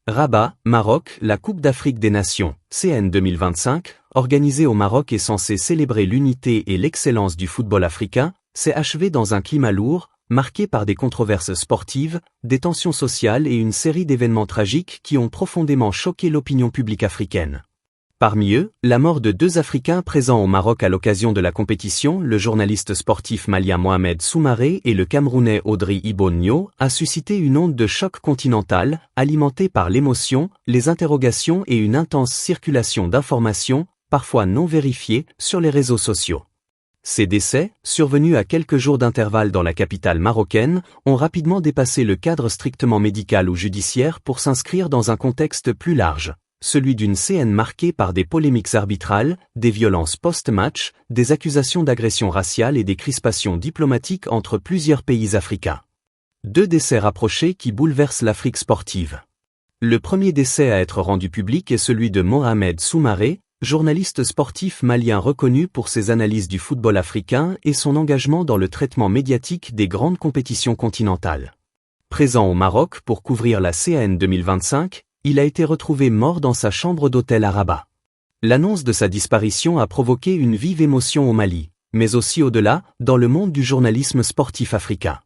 Rabat, Maroc, la Coupe d'Afrique des Nations, CN 2025, organisée au Maroc et censée célébrer l'unité et l'excellence du football africain, s'est achevée dans un climat lourd, marqué par des controverses sportives, des tensions sociales et une série d'événements tragiques qui ont profondément choqué l'opinion publique africaine. Parmi eux, la mort de 2 Africains présents au Maroc à l'occasion de la compétition, le journaliste sportif malien Mohamed Soumaré et le Camerounais Audrey Ibonio, a suscité une onde de choc continentale, alimentée par l'émotion, les interrogations et une intense circulation d'informations, parfois non vérifiées, sur les réseaux sociaux. Ces décès, survenus à quelques jours d'intervalle dans la capitale marocaine, ont rapidement dépassé le cadre strictement médical ou judiciaire pour s'inscrire dans un contexte plus large. Celui d'une CN marquée par des polémiques arbitrales, des violences post-match, des accusations d'agression raciale et des crispations diplomatiques entre plusieurs pays africains. 2 décès rapprochés qui bouleversent l'Afrique sportive. Le premier décès à être rendu public est celui de Mohamed Soumaré, journaliste sportif malien reconnu pour ses analyses du football africain et son engagement dans le traitement médiatique des grandes compétitions continentales. Présent au Maroc pour couvrir la CAN 2025, il a été retrouvé mort dans sa chambre d'hôtel à Rabat. L'annonce de sa disparition a provoqué une vive émotion au Mali, mais aussi au-delà, dans le monde du journalisme sportif africain.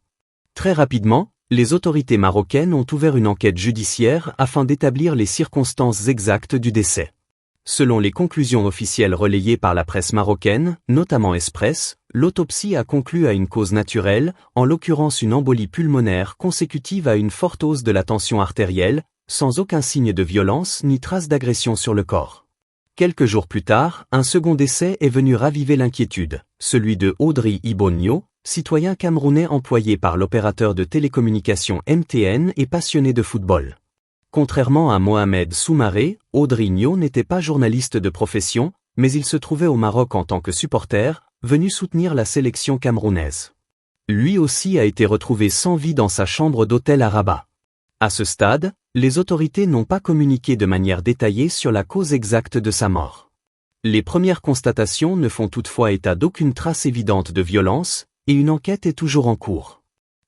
Très rapidement, les autorités marocaines ont ouvert une enquête judiciaire afin d'établir les circonstances exactes du décès. Selon les conclusions officielles relayées par la presse marocaine, notamment Express, l'autopsie a conclu à une cause naturelle, en l'occurrence une embolie pulmonaire consécutive à une forte hausse de la tension artérielle, sans aucun signe de violence ni trace d'agression sur le corps. Quelques jours plus tard, un second décès est venu raviver l'inquiétude, celui de Audrey Ibonio, citoyen camerounais employé par l'opérateur de télécommunications MTN et passionné de football. Contrairement à Mohamed Soumaré, Audrey Ibonio n'était pas journaliste de profession, mais il se trouvait au Maroc en tant que supporter, venu soutenir la sélection camerounaise. Lui aussi a été retrouvé sans vie dans sa chambre d'hôtel à Rabat. À ce stade, les autorités n'ont pas communiqué de manière détaillée sur la cause exacte de sa mort. Les premières constatations ne font toutefois état d'aucune trace évidente de violence, et une enquête est toujours en cours.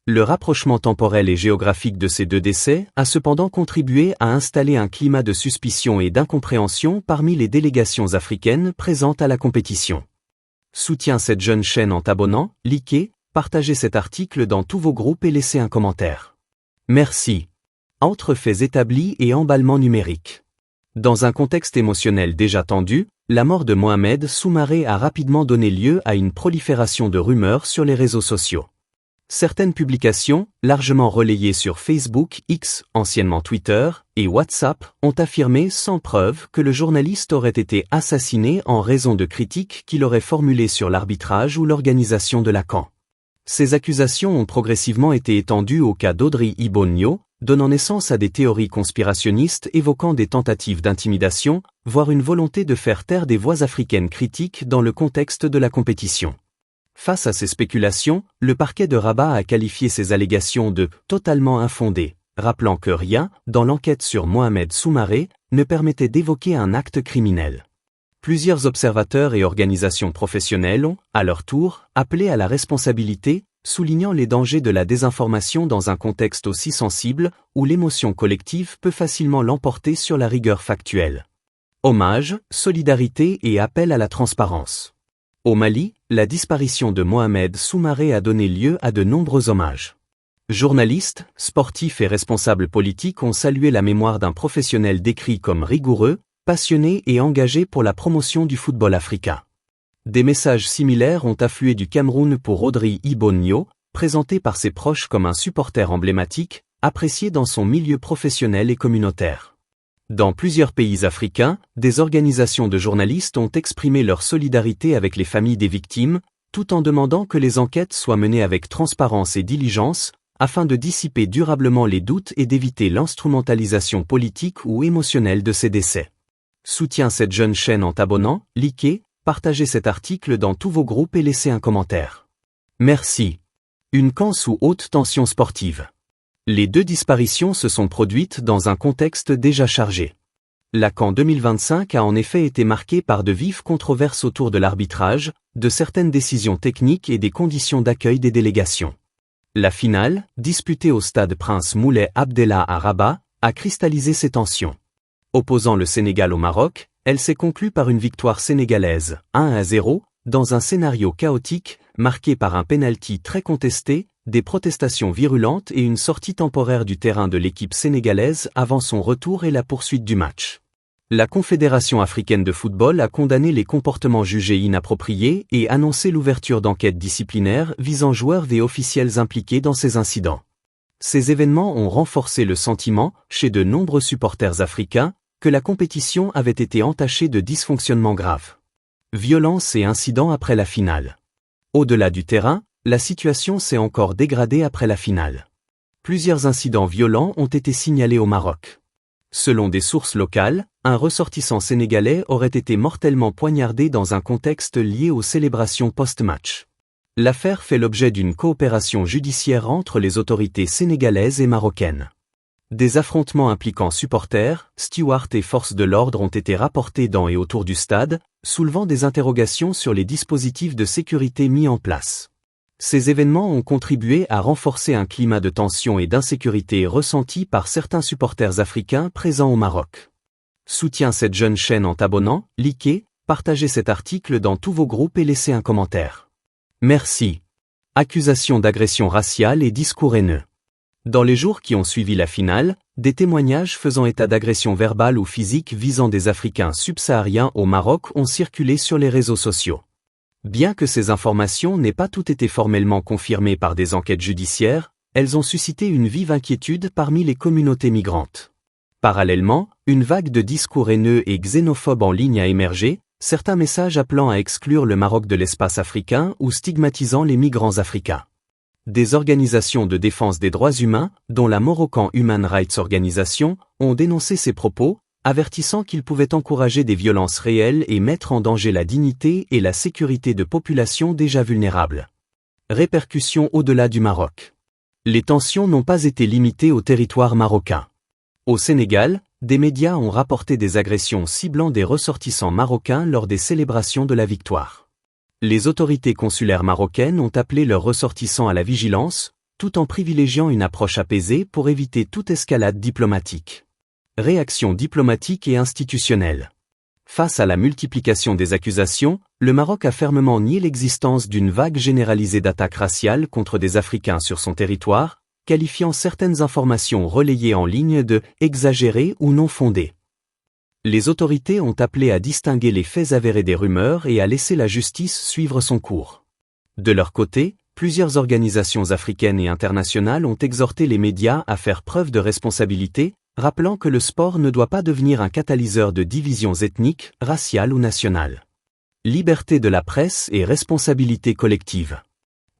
Le rapprochement temporel et géographique de ces 2 décès a cependant contribué à installer un climat de suspicion et d'incompréhension parmi les délégations africaines présentes à la compétition. Soutiens cette jeune chaîne en t'abonnant, likez, partagez cet article dans tous vos groupes et laissez un commentaire. Merci. Autres faits établis et emballement numérique. Dans un contexte émotionnel déjà tendu, la mort de Mohamed Soumaré a rapidement donné lieu à une prolifération de rumeurs sur les réseaux sociaux. Certaines publications, largement relayées sur Facebook, X, anciennement Twitter, et WhatsApp, ont affirmé sans preuve que le journaliste aurait été assassiné en raison de critiques qu'il aurait formulées sur l'arbitrage ou l'organisation de la CAN. Ces accusations ont progressivement été étendues au cas d'Audrey Ibonio, donnant naissance à des théories conspirationnistes évoquant des tentatives d'intimidation, voire une volonté de faire taire des voix africaines critiques dans le contexte de la compétition. Face à ces spéculations, le parquet de Rabat a qualifié ces allégations de « totalement infondées », rappelant que rien, dans l'enquête sur Mohamed Soumaré, ne permettait d'évoquer un acte criminel. Plusieurs observateurs et organisations professionnelles ont, à leur tour, appelé à la responsabilité, soulignant les dangers de la désinformation dans un contexte aussi sensible, où l'émotion collective peut facilement l'emporter sur la rigueur factuelle. Hommage, solidarité et appel à la transparence. Au Mali, la disparition de Mohamed Soumaré a donné lieu à de nombreux hommages. Journalistes, sportifs et responsables politiques ont salué la mémoire d'un professionnel décrit comme rigoureux, passionné et engagé pour la promotion du football africain. Des messages similaires ont afflué du Cameroun pour Audrey Ibonio, présenté par ses proches comme un supporter emblématique, apprécié dans son milieu professionnel et communautaire. Dans plusieurs pays africains, des organisations de journalistes ont exprimé leur solidarité avec les familles des victimes, tout en demandant que les enquêtes soient menées avec transparence et diligence, afin de dissiper durablement les doutes et d'éviter l'instrumentalisation politique ou émotionnelle de ces décès. Soutiens cette jeune chaîne en t'abonnant, likez, partagez cet article dans tous vos groupes et laissez un commentaire. Merci. Une CAN sous haute tension sportive. Les 2 disparitions se sont produites dans un contexte déjà chargé. La CAN 2025 a en effet été marquée par de vives controverses autour de l'arbitrage, de certaines décisions techniques et des conditions d'accueil des délégations. La finale, disputée au stade Prince Moulay Abdellah à Rabat, a cristallisé ces tensions. Opposant le Sénégal au Maroc, elle s'est conclue par une victoire sénégalaise, 1-0, dans un scénario chaotique, marqué par un pénalty très contesté, des protestations virulentes et une sortie temporaire du terrain de l'équipe sénégalaise avant son retour et la poursuite du match. La Confédération africaine de football a condamné les comportements jugés inappropriés et annoncé l'ouverture d'enquêtes disciplinaires visant joueurs et officiels impliqués dans ces incidents. Ces événements ont renforcé le sentiment, chez de nombreux supporters africains, que la compétition avait été entachée de dysfonctionnements graves. Violence et incidents après la finale. Au-delà du terrain, la situation s'est encore dégradée après la finale. Plusieurs incidents violents ont été signalés au Maroc. Selon des sources locales, un ressortissant sénégalais aurait été mortellement poignardé dans un contexte lié aux célébrations post-match. L'affaire fait l'objet d'une coopération judiciaire entre les autorités sénégalaises et marocaines. Des affrontements impliquant supporters, stewards et forces de l'ordre ont été rapportés dans et autour du stade, soulevant des interrogations sur les dispositifs de sécurité mis en place. Ces événements ont contribué à renforcer un climat de tension et d'insécurité ressenti par certains supporters africains présents au Maroc. Soutiens cette jeune chaîne en t'abonnant, likez, partagez cet article dans tous vos groupes et laissez un commentaire. Merci. Accusations d'agression raciale et discours haineux. Dans les jours qui ont suivi la finale, des témoignages faisant état d'agressions verbales ou physiques visant des Africains subsahariens au Maroc ont circulé sur les réseaux sociaux. Bien que ces informations n'aient pas toutes été formellement confirmées par des enquêtes judiciaires, elles ont suscité une vive inquiétude parmi les communautés migrantes. Parallèlement, une vague de discours haineux et xénophobes en ligne a émergé, certains messages appelant à exclure le Maroc de l'espace africain ou stigmatisant les migrants africains. Des organisations de défense des droits humains, dont la Moroccan Human Rights Organization, ont dénoncé ces propos, avertissant qu'ils pouvaient encourager des violences réelles et mettre en danger la dignité et la sécurité de populations déjà vulnérables. Répercussions au-delà du Maroc. Les tensions n'ont pas été limitées au territoire marocain. Au Sénégal, des médias ont rapporté des agressions ciblant des ressortissants marocains lors des célébrations de la victoire. Les autorités consulaires marocaines ont appelé leurs ressortissants à la vigilance, tout en privilégiant une approche apaisée pour éviter toute escalade diplomatique. Réaction diplomatique et institutionnelle. Face à la multiplication des accusations, le Maroc a fermement nié l'existence d'une vague généralisée d'attaques raciales contre des Africains sur son territoire, qualifiant certaines informations relayées en ligne de « exagérées » ou non fondées. Les autorités ont appelé à distinguer les faits avérés des rumeurs et à laisser la justice suivre son cours. De leur côté, plusieurs organisations africaines et internationales ont exhorté les médias à faire preuve de responsabilité, rappelant que le sport ne doit pas devenir un catalyseur de divisions ethniques, raciales ou nationales. Liberté de la presse et responsabilité collective.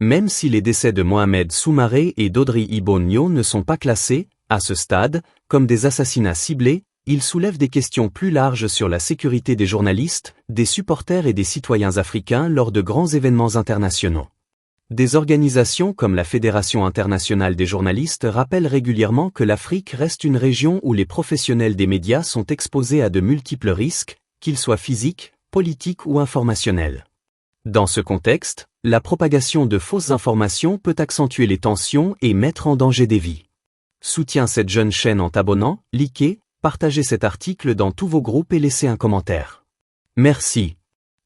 Même si les décès de Mohamed Soumaré et d'Audrey Ibonio ne sont pas classés, à ce stade, comme des assassinats ciblés, ils soulèvent des questions plus larges sur la sécurité des journalistes, des supporters et des citoyens africains lors de grands événements internationaux. Des organisations comme la Fédération internationale des journalistes rappellent régulièrement que l'Afrique reste une région où les professionnels des médias sont exposés à de multiples risques, qu'ils soient physiques, politiques ou informationnels. Dans ce contexte, la propagation de fausses informations peut accentuer les tensions et mettre en danger des vies. Soutiens cette jeune chaîne en t'abonnant, likez, partagez cet article dans tous vos groupes et laissez un commentaire. Merci.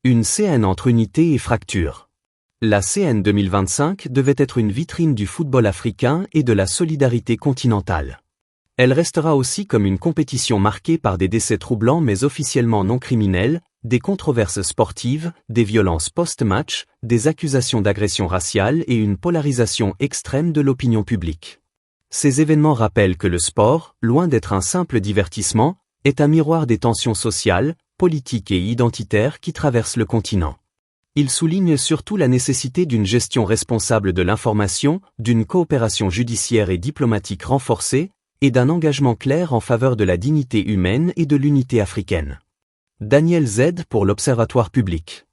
Une CN entre unité et fracture. La CN 2025 devait être une vitrine du football africain et de la solidarité continentale. Elle restera aussi comme une compétition marquée par des décès troublants mais officiellement non criminels, des controverses sportives, des violences post-match, des accusations d'agression raciale et une polarisation extrême de l'opinion publique. Ces événements rappellent que le sport, loin d'être un simple divertissement, est un miroir des tensions sociales, politiques et identitaires qui traversent le continent. Il souligne surtout la nécessité d'une gestion responsable de l'information, d'une coopération judiciaire et diplomatique renforcée, et d'un engagement clair en faveur de la dignité humaine et de l'unité africaine. Daniel Z pour l'Observatoire public.